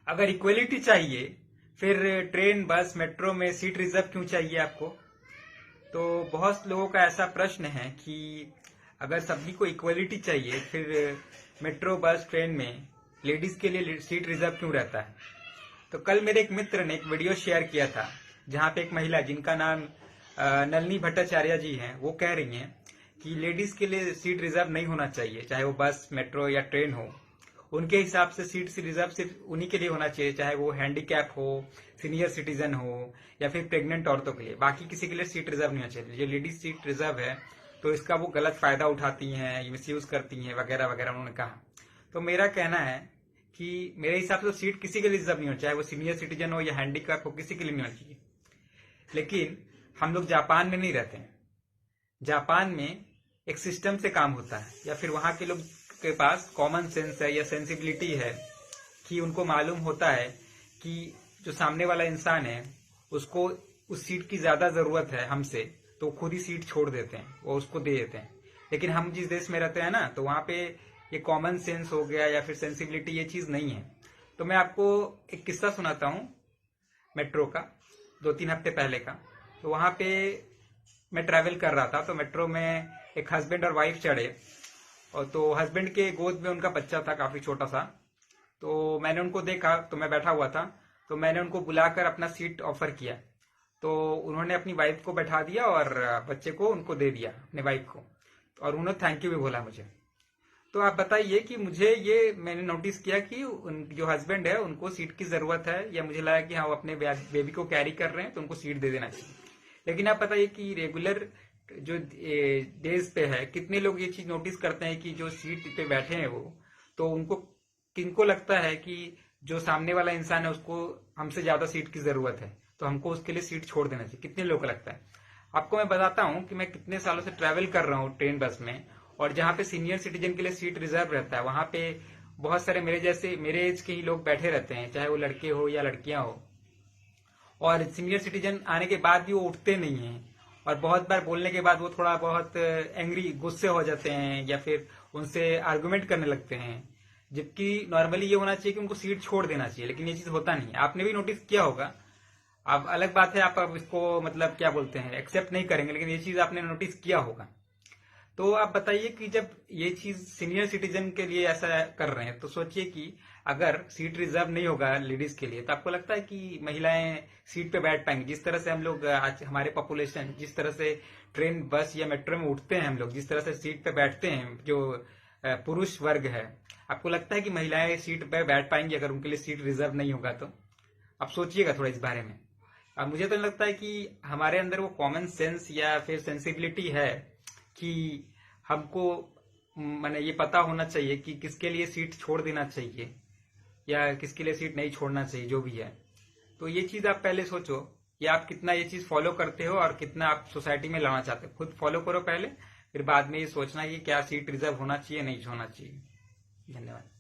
अगर इक्वलिटी चाहिए फिर ट्रेन बस मेट्रो में सीट रिजर्व क्यों चाहिए आपको? तो बहुत लोगों का ऐसा प्रश्न है कि अगर सभी को इक्वलिटी चाहिए फिर मेट्रो बस ट्रेन में लेडीज के लिए सीट रिजर्व क्यों रहता है? तो कल मेरे एक मित्र ने एक वीडियो शेयर किया था जहां पे एक महिला जिनका नाम नलिनी भट्टाचार्य जी हैं, वो कह रही हैं कि लेडीज के लिए सीट रिजर्व नहीं होना चाहिए, चाहे वो बस मेट्रो या ट्रेन हो। उनके हिसाब से सीट रिजर्व सिर्फ उन्हीं के लिए होना चाहिए, चाहे वो हैंडीकैप हो, सीनियर सिटीजन हो या फिर प्रेग्नेंट औरतों के लिए। बाकी किसी के लिए सीट रिजर्व नहीं होना चाहिए। जो लेडीज सीट रिजर्व है तो इसका वो गलत फायदा उठाती हैं, मिसयूज करती हैं वगैरह वगैरह उन्होंने कहा। तो मेरा कहना है कि मेरे हिसाब से सीट किसी के लिए रिजर्व नहीं होना, चाहे वो सीनियर सिटीजन हो या हैंडीकैप हो, किसी के लिए नहीं होना चाहिए। लेकिन हम लोग जापान में नहीं रहते हैं। जापान में एक सिस्टम से काम होता है, या फिर वहां के लोग के पास कॉमन सेंस है या सेंसिबिलिटी है कि उनको मालूम होता है कि जो सामने वाला इंसान है उसको उस सीट की ज्यादा जरूरत है हमसे, तो खुद ही सीट छोड़ देते हैं, वो उसको दे देते हैं। लेकिन हम जिस देश में रहते हैं ना, तो वहां पे ये कॉमन सेंस हो गया या फिर सेंसिबिलिटी, ये चीज नहीं है। तो मैं आपको एक किस्सा सुनाता हूं मेट्रो का, 2-3 हफ्ते पहले का। तो वहां पे मैं ट्रैवल कर रहा था, तो मेट्रो में एक हस्बैंड और वाइफ चढ़े, और तो हस्बैंड के गोद में उनका बच्चा था, काफी छोटा सा। तो मैंने उनको देखा, तो मैं बैठा हुआ था, तो मैंने उनको बुलाकर अपना सीट ऑफर किया। तो उन्होंने अपनी वाइफ को बैठा दिया और बच्चे को उनको दे दिया, अपने वाइफ को, और उन्होंने थैंक यू भी बोला मुझे। तो आप बताइए कि मुझे ये मैंने नोटिस किया कि जो हस्बैंड है उनको सीट की जरूरत है, या मुझे लगा कि हाँ वो अपने बेबी को कैरी कर रहे हैं तो उनको सीट दे देना चाहिए। लेकिन आप बताइए कि रेगुलर जो डेज पे है, कितने लोग ये चीज नोटिस करते हैं कि जो सीट पे बैठे हैं वो, तो उनको किनको लगता है कि जो सामने वाला इंसान है उसको हमसे ज्यादा सीट की जरूरत है, तो हमको उसके लिए सीट छोड़ देना चाहिए? कितने लोगों को लगता है? आपको मैं बताता हूँ कि मैं कितने सालों से ट्रैवल कर रहा हूँ ट्रेन बस में, और जहाँ पे सीनियर सिटीजन के लिए सीट रिजर्व रहता है वहां पे बहुत सारे मेरे जैसे मेरे एज के ही लोग बैठे रहते हैं, चाहे वो लड़के हो या लड़कियां हो। और सीनियर सिटीजन आने के बाद भी वो उठते नहीं हैं, और बहुत बार बोलने के बाद वो थोड़ा बहुत एंग्री, गुस्से हो जाते हैं या फिर उनसे आर्गुमेंट करने लगते हैं। जबकि नॉर्मली ये होना चाहिए कि उनको सीट छोड़ देना चाहिए, लेकिन ये चीज होता नहीं है। आपने भी नोटिस किया होगा। अब अलग बात है आप अब इसको मतलब क्या बोलते हैं, एक्सेप्ट नहीं करेंगे, लेकिन ये चीज आपने नोटिस किया होगा। तो आप बताइए कि जब ये चीज सीनियर सिटीजन के लिए ऐसा कर रहे हैं, तो सोचिए कि अगर सीट रिजर्व नहीं होगा लेडीज के लिए, तो आपको लगता है कि महिलाएं सीट पे बैठ पाएंगी? जिस तरह से हम लोग आज हमारे पॉपुलेशन, जिस तरह से ट्रेन बस या मेट्रो में उठते हैं हम लोग, जिस तरह से सीट पे बैठते हैं जो पुरुष वर्ग है, आपको लगता है कि महिलाएं सीट पे बैठ पाएंगी अगर उनके लिए सीट रिजर्व नहीं होगा? तो आप सोचिएगा थोड़ा इस बारे में। अब मुझे तो लगता है कि हमारे अंदर वो कॉमन सेंस या फिर सेंसिबिलिटी है कि हमको माने ये पता होना चाहिए कि किसके लिए सीट छोड़ देना चाहिए या किसके लिए सीट नहीं छोड़ना चाहिए, जो भी है। तो ये चीज आप पहले सोचो कि आप कितना ये चीज फॉलो करते हो और कितना आप सोसाइटी में लाना चाहते हो। खुद फॉलो करो पहले, फिर बाद में ये सोचना कि क्या सीट रिजर्व होना चाहिए नहीं होना चाहिए। धन्यवाद।